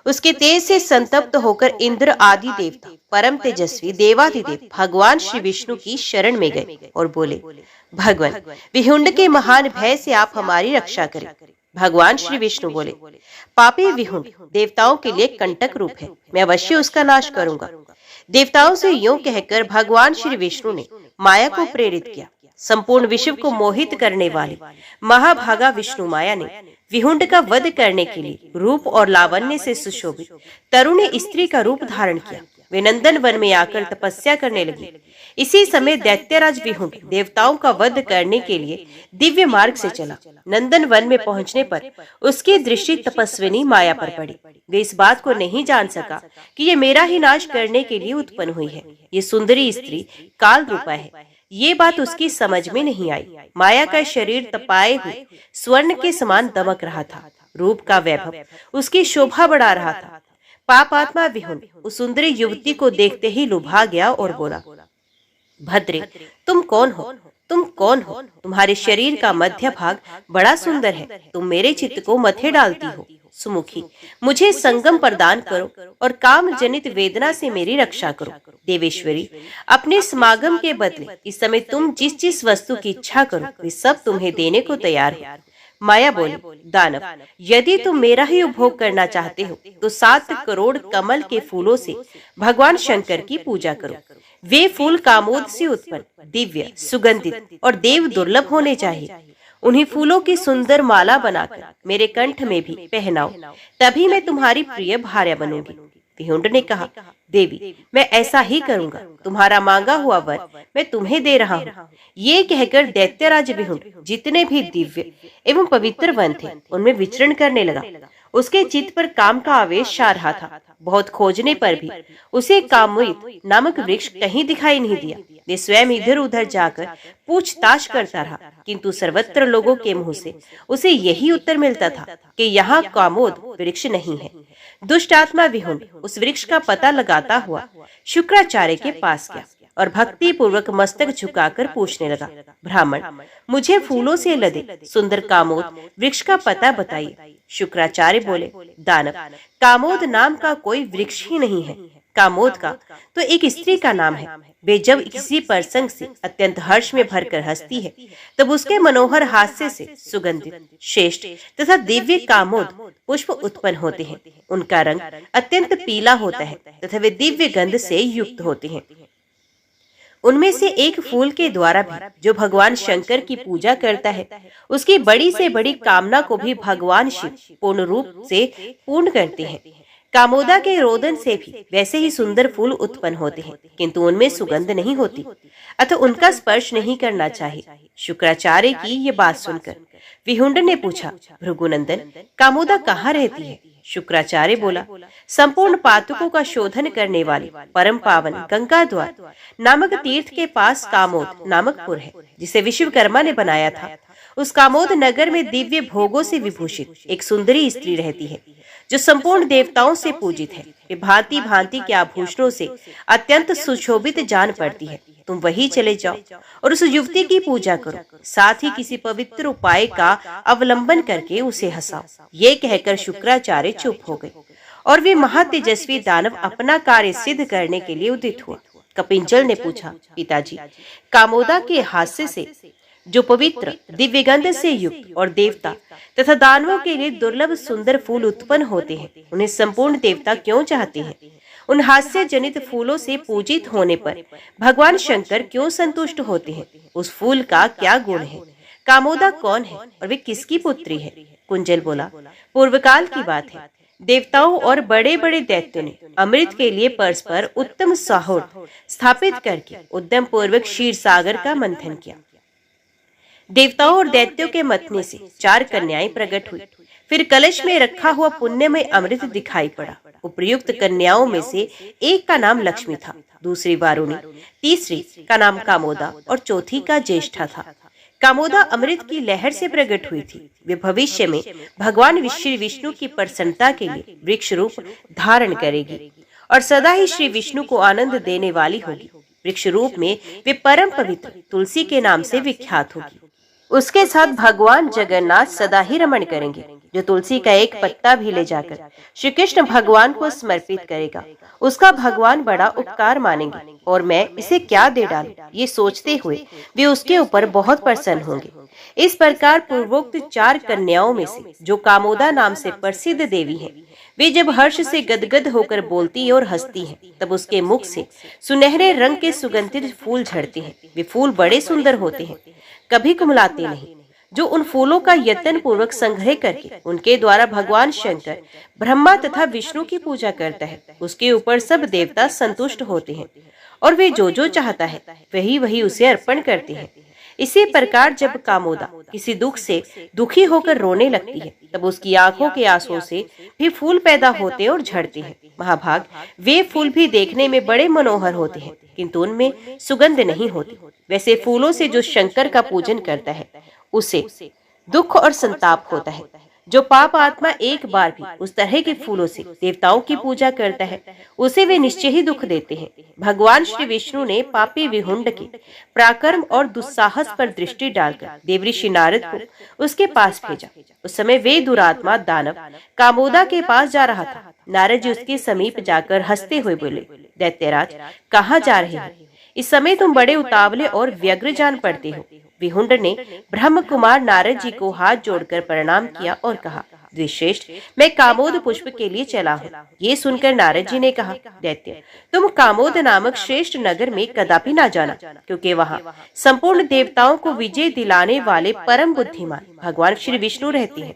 उसके तेज से संतप्त होकर इंद्र आदि देवता, परम तेजस्वी देवाधिदेव भगवान श्री विष्णु की शरण में गए और बोले, भगवान, विहुंड के महान भय से आप हमारी रक्षा करें। भगवान श्री विष्णु बोले, पापी विहुंड देवताओं के लिए कंटक रूप है, मैं अवश्य उसका नाश करूंगा। देवताओं से यूं कहकर भगवान श्री विष्णु ने माया को प्रेरित किया। संपूर्ण विश्व को मोहित करने वाली महाभागा विष्णु माया ने विहुंड का वध करने के लिए रूप और लावण्य से सुशोभित तरुण स्त्री का रूप धारण किया। वे नंदन वन में आकर तपस्या करने लगी। इसी समय दैत्यराज विहुंड देवताओं का वध करने के लिए दिव्य मार्ग से चला। नंदन वन में पहुंचने पर उसकी दृष्टि तपस्विनी माया पर पड़ी। वे इस बात को नहीं जान सका कि ये मेरा ही नाश करने के लिए उत्पन्न हुई है। ये सुंदरी स्त्री काल रूपा है। ये बात उसकी समझ में नहीं आई। माया का शरीर तपाए हुए स्वर्ण के समान दमक रहा था। रूप का वैभव उसकी शोभा बढ़ा रहा था। पापात्मा विहुंड उस सुंदरी युवती को देखते ही लुभा गया और बोला, भद्रे, तुम कौन हो? तुम कौन हो? तुम्हारे शरीर का मध्य भाग बड़ा सुंदर है। तुम मेरे चित्त को मथे डालती हो। सुमुखी, मुझे संगम प्रदान करो और काम जनित वेदना से मेरी रक्षा करो। देवेश्वरी, अपने समागम के बदले इस समय तुम जिस जिस वस्तु की इच्छा करो वे सब तुम्हें देने को तैयार हो। माया बोली, दानव, यदि तुम मेरा ही उपभोग करना चाहते हो तो 7 करोड़ कमल के फूलों से भगवान शंकर की पूजा करो। वे फूल कामोद से उत्पन्न, दिव्य, सुगंधित और देव दुर्लभ होने चाहिए। उन्हीं फूलों की सुंदर माला बनाकर मेरे कंठ में भी पहनाओ, तभी मैं तुम्हारी प्रिय भार्या बनूंगी। विहुंड ने कहा, देवी, मैं ऐसा ही करूंगा। तुम्हारा मांगा हुआ वर मैं तुम्हें दे रहा हूँ। ये कहकर दैत्यराज विहुंड जितने भी दिव्य एवं पवित्र वन थे उनमें विचरण करने लगा। उसके चित्त पर काम का आवेश छा रहा था। बहुत खोजने पर भी उसे कामुइत नामक वृक्ष कहीं दिखाई नहीं दिया। वे स्वयं इधर उधर जाकर पूछताछ करता रहा, किंतु सर्वत्र लोगों के मुंह से उसे यही उत्तर मिलता था कि यहाँ कामोद वृक्ष नहीं है। दुष्ट आत्मा विहुंड उस वृक्ष का पता लगाता हुआ शुक्राचार्य के पास गया और भक्ति पूर्वक मस्तक झुकाकर पूछने लगा, ब्राह्मण, मुझे फूलों से लदे सुंदर कामोद वृक्ष का पता बताइए। शुक्राचार्य बोले, दानव, कामोद नाम का कोई वृक्ष ही नहीं है। कामोद का तो एक स्त्री का नाम है। वे जब किसी प्रसंग से अत्यंत हर्ष में भरकर हंसती है तब उसके मनोहर हास्य से सुगंधित, श्रेष्ठ तथा दिव्य कामोद पुष्प उत्पन्न होते हैं। उनका रंग अत्यंत पीला होता है तथा वे दिव्य गंध से युक्त होते हैं। उनमें से एक फूल के द्वारा भी जो भगवान शंकर की पूजा करता है उसकी बड़ी से बड़ी कामना को भी भगवान शिव पूर्ण रूप से पूर्ण करते हैं। कामोदा के रोदन से भी वैसे ही सुंदर फूल उत्पन्न होते हैं, किंतु उनमें सुगंध नहीं होती, अतः उनका स्पर्श नहीं करना चाहिए। शुक्राचार्य की ये बात सुनकर विहुंड ने पूछा, भृगुनंदन, कामोदा कहाँ रहती है? शुक्राचार्य बोला, संपूर्ण पातकों का शोधन करने वाले परम पावन गंगा द्वार नामक तीर्थ के पास कामोद नामक पुर है, जिसे विश्वकर्मा ने बनाया था। उस कामोद नगर में दिव्य भोगों से विभूषित एक सुंदरी स्त्री रहती है, जो संपूर्ण देवताओं से पूजित है। वे भांति भांति के आभूषणों से अत्यंत सुशोभित जान पड़ती है। तुम वहीं चले जाओ और उस युवती की पूजा करो, साथ ही किसी पवित्र उपाय का अवलंबन करके उसे हंसाओ। ये कहकर शुक्राचार्य चुप हो गए और वे महातेजस्वी दानव अपना कार्य सिद्ध करने के लिए उदित हुआ। कपिंचल ने पूछा, पिताजी, कामोदा के हास्य से जो पवित्र दिव्यगंध से युक्त और देवता तथा दानवों के लिए दुर्लभ सुंदर फूल उत्पन्न होते हैं, उन्हें संपूर्ण देवता क्यों चाहते हैं? उन हास्य जनित फूलों से पूजित होने पर भगवान शंकर क्यों संतुष्ट होते हैं? उस फूल का क्या गुण है? कामोदा कौन है और वे किसकी पुत्री है? कुंजल बोला, पूर्वकाल की बात है। देवताओं और बड़े बड़े दैत्यों ने अमृत के लिए परस्पर उत्तम सौहार्द स्थापित करके उद्यम पूर्वक क्षीर सागर का मंथन किया। देवताओं और दैत्यों के मतने से 4 कन्याएं प्रकट हुई। फिर कलश में रखा हुआ पुण्यमय अमृत दिखाई पड़ा। उपर्युक्त कन्याओं में से एक का नाम लक्ष्मी था, दूसरी वारुणी, तीसरी का नाम कामोदा और चौथी का ज्येष्ठा था। कामोदा अमृत की लहर से प्रकट हुई थी। वे भविष्य में भगवान श्री विष्णु की प्रसन्नता के लिए वृक्ष रूप धारण करेगी और सदा ही श्री विष्णु को आनंद देने वाली होगी। वृक्ष रूप में वे परम पवित्र तुलसी के नाम से विख्यात होगी। उसके साथ भगवान जगन्नाथ सदा ही रमण करेंगे, जो तुलसी का एक पत्ता भी ले जाकर श्री कृष्ण भगवान को समर्पित करेगा, उसका भगवान बड़ा उपकार मानेंगे और मैं इसे क्या दे डालूं, ये सोचते हुए वे उसके ऊपर बहुत प्रसन्न होंगे। इस प्रकार पूर्वोक्त 4 कन्याओं में से जो कामोदा नाम से प्रसिद्ध देवी है, वे जब हर्ष से गदगद होकर बोलती और हंसती हैं, तब उसके मुख से सुनहरे रंग के सुगंधित फूल झड़ते हैं। वे फूल बड़े सुंदर होते हैं, कभी कुमलाते नहीं। जो उन फूलों का यत्न पूर्वक संग्रह करके उनके द्वारा भगवान शंकर, ब्रह्मा तथा विष्णु की पूजा करता है, उसके ऊपर सब देवता संतुष्ट होते हैं और वे जो जो चाहता है वही वही उसे अर्पण करते हैं। इसी प्रकार जब कामोदा किसी दुख से दुखी होकर रोने लगती है, तब उसकी आंखों के आंसुओं से भी फूल पैदा होते और झड़ते हैं। महाभाग, वे फूल भी देखने में बड़े मनोहर होते हैं, किंतु उनमें सुगंध नहीं होती। वैसे फूलों से जो शंकर का पूजन करता है, उसे दुख और संताप होता है। जो पाप आत्मा एक बार भी उस तरह के फूलों से देवताओं की पूजा करता है, उसे वे निश्चय ही दुख देते हैं। भगवान श्री विष्णु ने पापी विहुंड के पराक्रम और दुस्साहस पर दृष्टि डालकर देवऋषि नारद को उसके पास भेजा। उस समय वे दुरात्मा दानव कामोदा के पास जा रहा था। नारद जी उसके समीप जाकर हंसते हुए बोले, दैत्यराज, कहाँ जा रहे हो? इस समय तुम बड़े उतावले और व्यग्र जान पड़ते हो। विहुंड ने ब्रह्म कुमार नारद जी को हाथ जोड़कर प्रणाम किया और कहा, द्विश्रेष्ठ, मैं कामोद पुष्प के लिए चला हूँ। ये सुनकर नारद जी ने कहा, दैत्य, तुम कामोद नामक श्रेष्ठ नगर में कदापि ना जाना, क्योंकि वहाँ संपूर्ण देवताओं को विजय दिलाने वाले परम बुद्धिमान भगवान श्री विष्णु रहते हैं।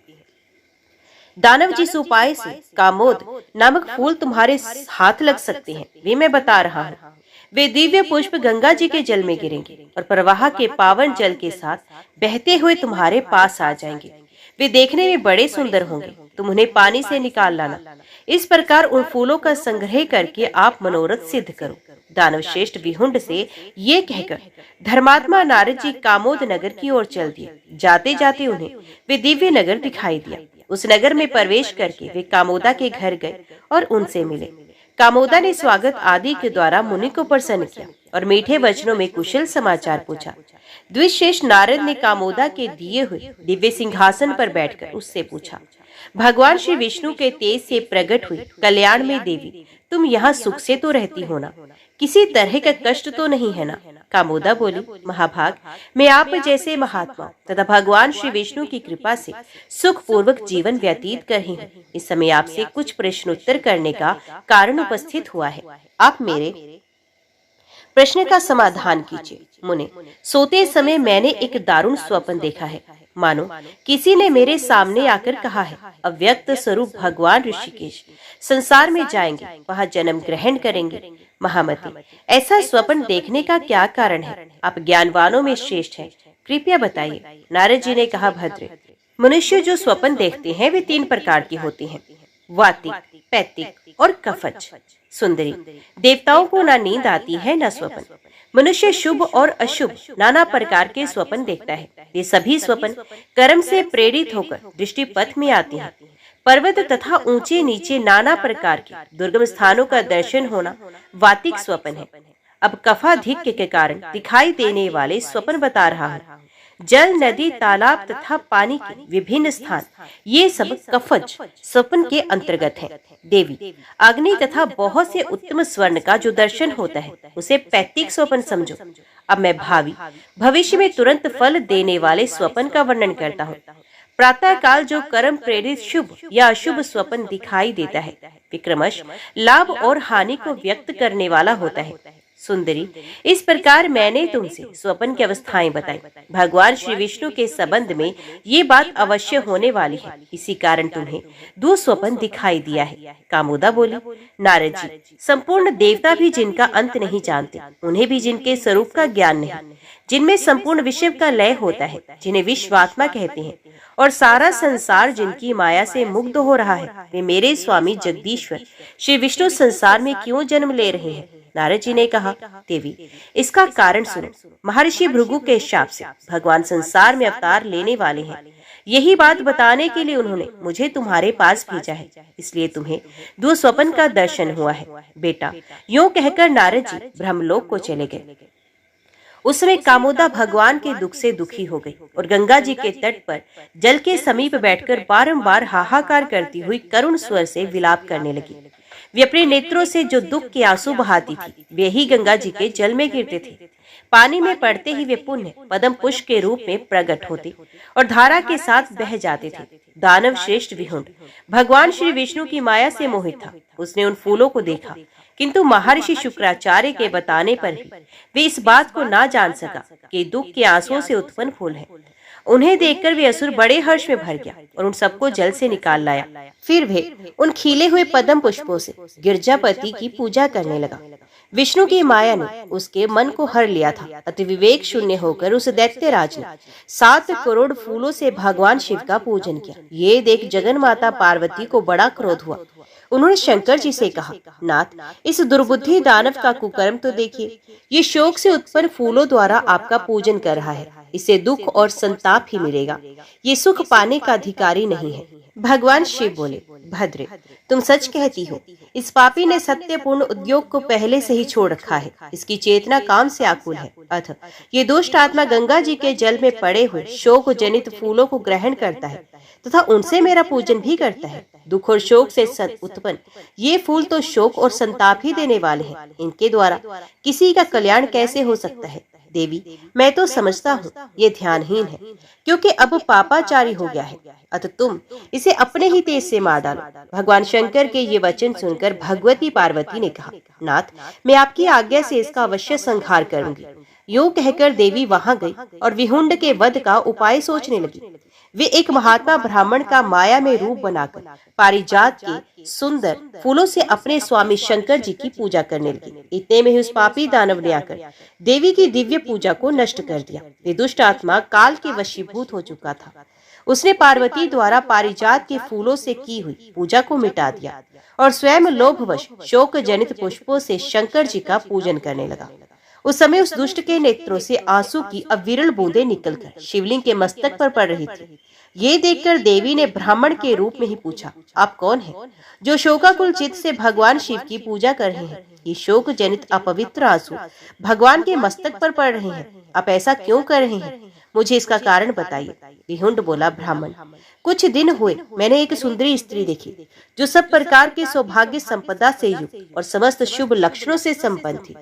दानव जिस उपाय से कामोद नामक फूल तुम्हारे हाथ लग सकते हैं, वे मैं बता रहा हूँ। वे दिव्य पुष्प गंगा जी के जल में गिरेंगे और प्रवाह के पावन जल के साथ बहते हुए तुम्हारे पास आ जाएंगे। वे देखने में बड़े सुंदर होंगे, तुम उन्हें पानी से निकाल लाना। इस प्रकार उन फूलों का संग्रह करके आप मनोरथ सिद्ध करो। दानव श्रेष्ठ विहुंड से ये कहकर धर्मात्मा नारद जी कामोद नगर की ओर चल दिए। जाते जाते उन्हें वे दिव्य नगर दिखाई दिया। उस नगर में प्रवेश करके वे कामोदा के घर गए और उनसे मिले। कामोदा ने स्वागत आदि के द्वारा मुनि को प्रसन्न किया और मीठे वचनों में कुशल समाचार पूछा। द्विशेष नारद ने कामोदा के दिए हुए दिव्य सिंहासन पर बैठकर उससे पूछा, भगवान श्री विष्णु के तेज से प्रकट हुई कल्याण में देवी, तुम यहाँ सुख से तो रहती हो ना? किसी तरह का कष्ट तो नहीं है ना? कामोदा बोली, महाभाग, मैं आप जैसे महात्मा तथा भगवान श्री विष्णु की कृपा से सुख पूर्वक जीवन व्यतीत कर रही हूँ। इस समय आपसे कुछ प्रश्न उत्तर करने का कारण उपस्थित हुआ है। आप मेरे प्रश्न का समाधान कीजिए। मुने, सोते समय मैंने एक दारुण स्वप्न देखा है। मानो किसी ने मेरे सामने आकर कहा है, अव्यक्त स्वरूप भगवान ऋषिकेश संसार में जाएंगे, वहाँ जन्म ग्रहण करेंगे। महामती, ऐसा स्वप्न देखने का क्या कारण है? आप ज्ञानवानों में श्रेष्ठ हैं, कृपया बताइए। नारद जी ने कहा, भद्र, मनुष्य जो स्वप्न देखते हैं वे 3 प्रकार के होते हैं, वातिक, पैतिक और कफच। सुंदरी, देवताओं को ना नींद आती है न स्वप्न। मनुष्य शुभ और अशुभ नाना प्रकार के स्वप्न देखता है। ये सभी स्वप्न कर्म से प्रेरित होकर दृष्टि पथ में आती हैं। पर्वत तथा ऊंचे नीचे नाना प्रकार के दुर्गम स्थानों का दर्शन होना वातिक स्वप्न है। अब कफाधिक्य के कारण दिखाई देने वाले स्वप्न बता रहा हूँ। जल, नदी, तालाब तथा पानी के विभिन्न स्थान, ये सब कफज स्वप्न के अंतर्गत हैं। देवी, अग्नि तथा बहुत से उत्तम स्वर्ण का जो दर्शन होता है उसे पैतिक स्वप्न समझो। अब मैं भावी भविष्य में तुरंत फल देने वाले स्वप्न का वर्णन करता हूँ। प्रातः काल जो कर्म प्रेरित शुभ या अशुभ स्वप्न दिखाई देता है, विक्रमश लाभ और हानि को व्यक्त करने वाला होता है। सुंदरी, इस प्रकार मैंने तुमसे स्वप्न की अवस्थाएं बताई। भगवान श्री विष्णु के संबंध में ये बात अवश्य होने वाली है, इसी कारण तुम्हें दुस्वप्न दिखाई दिया है। कामोदा बोली, नारद जी, संपूर्ण देवता भी जिनका अंत नहीं जानते, उन्हें भी जिनके स्वरूप का ज्ञान नहीं, जिनमें संपूर्ण विश्व का लय होता है, जिन्हें विश्वात्मा कहते हैं, और सारा संसार जिनकी माया से मुग्ध हो रहा है, वे मेरे स्वामी जगदीश्वर श्री विष्णु संसार में क्यों जन्म ले रहे हैं? नारद जी ने कहा, देवी, इसका कारण सुनो। महर्षि भृगु के शाप से भगवान संसार में अवतार लेने वाले हैं। यही बात बताने के लिए उन्होंने मुझे तुम्हारे पास भेजा है, इसलिए तुम्हें दुस्वप्न का दर्शन हुआ है। बेटा, यूं कहकर नारद जी ब्रह्मलोक को चले गए। उस समय कामोदा भगवान के दुख से दुखी हो गई और गंगा जी के तट पर जल के समीप बैठकर बारंबार हाहाकार करती हुई करुण स्वर से विलाप करने लगी। वे अपने नेत्रों से जो दुख के आंसू बहाती थी, वे ही गंगा जी के जल में गिरते थे। पानी में पड़ते ही वे पुण्य पद्म पुष्प के रूप में प्रकट होते और धारा के साथ बह जाते थे। दानव श्रेष्ठ विहुंड भगवान श्री विष्णु की माया से मोहित था। उसने उन फूलों को देखा, किंतु महर्षि शुक्राचार्य के बताने पर भी वे इस बात को ना जान सका कि दुख के आंसुओं से उत्पन्न फूल है। उन्हें देखकर वे असुर बड़े हर्ष में भर गया और उन सबको जल से निकाल लाया। फिर वे उन खिले हुए पद्म पुष्पों से गिरजापति की पूजा करने लगा। विष्णु की माया ने उसके मन को हर लिया था। अति विवेक शून्य होकर उस दैत्यराज ने 7 करोड़ फूलों से भगवान शिव का पूजन किया। ये देख जगन माता पार्वती को बड़ा क्रोध हुआ। उन्होंने शंकर जी से कहा, नाथ, इस दुर्बुद्धि दानव का कुकर्म तो देखिए। ये शोक से उत्पन्न फूलों द्वारा आपका पूजन कर रहा है। इसे दुख और संताप ही मिलेगा। ये सुख पाने का अधिकारी नहीं है। भगवान शिव बोले, भद्रे, तुम सच कहती हो। इस पापी ने सत्यपूर्ण उद्योग को पहले से ही छोड़ रखा है। इसकी चेतना काम से आकुल है। अथ ये दुष्ट आत्मा गंगा जी के जल में पड़े हुए शोक जनित फूलों को ग्रहण करता है तथा उनसे मेरा पूजन भी करता है। दुख और शोक से उत्पन्न ये फूल तो शोक और संताप ही देने वाले हैं। इनके द्वारा किसी का कल्याण कैसे हो सकता है? देवी, मैं तो समझता हूँ ये ध्यानहीन है, क्योंकि अब पापाचारी हो गया है। अतः तुम इसे अपने ही तेज से मार डालो। भगवान शंकर के ये वचन सुनकर भगवती पार्वती ने कहा, नाथ, मैं आपकी आज्ञा से इसका अवश्य संहार करूंगी। यूं कहकर देवी वहां गई और विहुंड के वध का उपाय सोचने लगी। वे एक महात्मा ब्राह्मण का माया में रूप बनाकर पारिजात के सुंदर फूलों से अपने स्वामी शंकर जी की पूजा करने लगी। इतने में ही उस पापी दानव ने आकर देवी की दिव्य पूजा को नष्ट कर दिया। वे दुष्ट आत्मा काल के वशीभूत हो चुका था। उसने पार्वती द्वारा पारिजात के फूलों से की हुई पूजा को मिटा दिया और स्वयं लोभवश शोक जनित पुष्पों से शंकर जी का पूजन करने लगा। उस समय उस दुष्ट के नेत्रों से आंसू की अविरल बूंदें निकलकर शिवलिंग के मस्तक पर पड़ रही थी। ये देखकर देवी ने ब्राह्मण के रूप में ही पूछा, आप कौन हैं जो शोकाकुल चित्त से भगवान शिव की पूजा कर रहे हैं? ये शोक जनित अपवित्र आंसू भगवान के मस्तक पर पड़ रहे हैं। आप ऐसा क्यों कर रहे हैं? मुझे इसका कारण बताइए। विहुंड बोला, ब्राह्मण, कुछ दिन हुए मैंने एक सुंदरी स्त्री देखी जो सब प्रकार के सौभाग्य संपदा से युक्त और समस्त शुभ लक्षणों से संपन्न थी।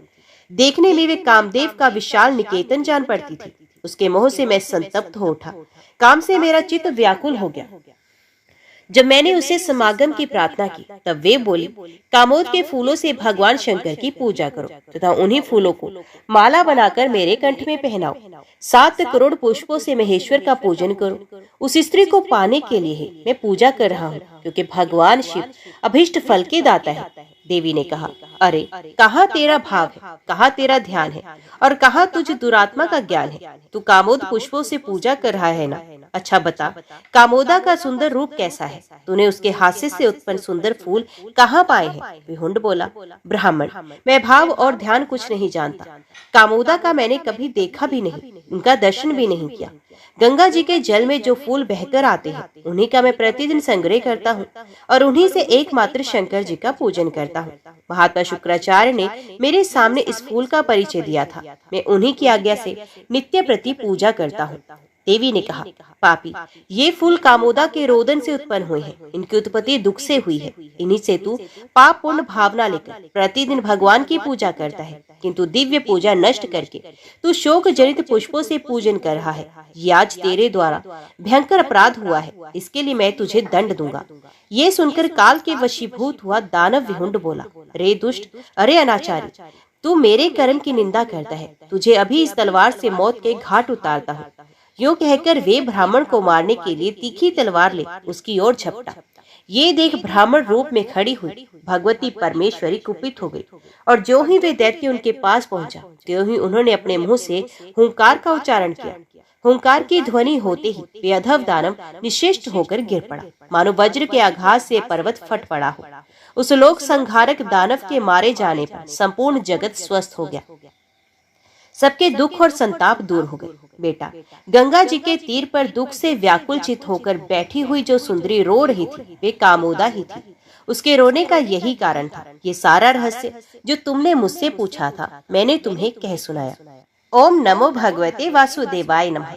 देखने में वे कामदेव का विशाल निकेतन जान पड़ती थी। उसके मोह से मैं संतप्त हो उठा। काम से मेरा चित्त व्याकुल हो गया। जब मैंने उसे समागम की प्रार्थना की तब वे बोली, कामोद के फूलों से भगवान शंकर की पूजा करो तथा उन्हीं फूलों को माला बनाकर मेरे कंठ में पहनाओ। 7 करोड़ पुष्पों से महेश्वर का पूजन करो। उस स्त्री को पाने के लिए ही मैं पूजा कर रहा हूँ, क्योंकि भगवान शिव अभिष्ट फल के दाता है। देवी ने कहा, अरे कहाँ तेरा भाव है, कहाँ तेरा ध्यान है और कहाँ तुझ दुरात्मा का ज्ञान है। तू कामोद पुष्पों से पूजा कर रहा है ना? अच्छा बता, कामोदा का सुंदर रूप कैसा है? तूने उसके हास्य से उत्पन्न सुंदर फूल कहाँ पाए हैं? विहुंड बोला, ब्राह्मण, मैं भाव और ध्यान कुछ नहीं जानता। कामोदा का मैंने कभी देखा भी नहीं, उनका दर्शन भी नहीं किया। गंगा जी के जल में जो फूल बहकर आते हैं उन्हीं का मैं प्रतिदिन संग्रह करता हूँ और उन्हीं से एकमात्र शंकर जी का पूजन करता हूँ। महात्मा शुक्राचार्य ने मेरे सामने इस फूल का परिचय दिया था। मैं उन्हीं की आज्ञा से नित्य प्रति पूजा करता हूँ। देवी ने कहा, पापी, ये फूल कामोदा के रोदन से उत्पन्न हुए हैं। इनकी उत्पत्ति दुख से हुई है। इन्हीं से तू पाप पूर्ण भावना लेकर प्रतिदिन भगवान की पूजा करता है, किंतु दिव्य पूजा नष्ट करके तू शोक जनित पुष्पों से पूजन कर रहा है। ये आज तेरे द्वारा भयंकर अपराध हुआ है, इसके लिए मैं तुझे दंड दूंगा। ये सुनकर काल के वशीभूत हुआ दानव विहुंड बोला, रे दुष्ट, अरे अनाचारी, तू मेरे कर्म की निंदा करता है। तुझे अभी इस तलवार से मौत के घाट उतारता हूँ। यूं कहकर वे ब्राह्मण को मारने के लिए तीखी तलवार ले उसकी ओर झपटा। ये देख ब्राह्मण रूप में खड़ी हुई भगवती परमेश्वरी कुपित हो गई और जो ही वे दैत्य उनके पास पहुंचा, त्यों ही उन्होंने अपने मुंह से हुंकार का उच्चारण किया। हुंकार की ध्वनि होते ही वे अधव दानव निश्चेष्ट होकर गिर पड़ा, मानो वज्र के आघात से पर्वत फट पड़ा हो। उस लोक संहारक दानव के मारे जाने पर संपूर्ण जगत स्वस्थ हो गया। सबके दुख और संताप दूर हो गए। बेटा, गंगा जी के तीर पर दुख से व्याकुल चित होकर बैठी हुई जो सुंदरी रो रही थी, वे कामोदा ही थी। उसके रोने का यही कारण था। ये सारा रहस्य जो तुमने मुझसे पूछा था, मैंने तुम्हें कह सुनाया। ओम नमो भगवते वासुदेवाय नमः।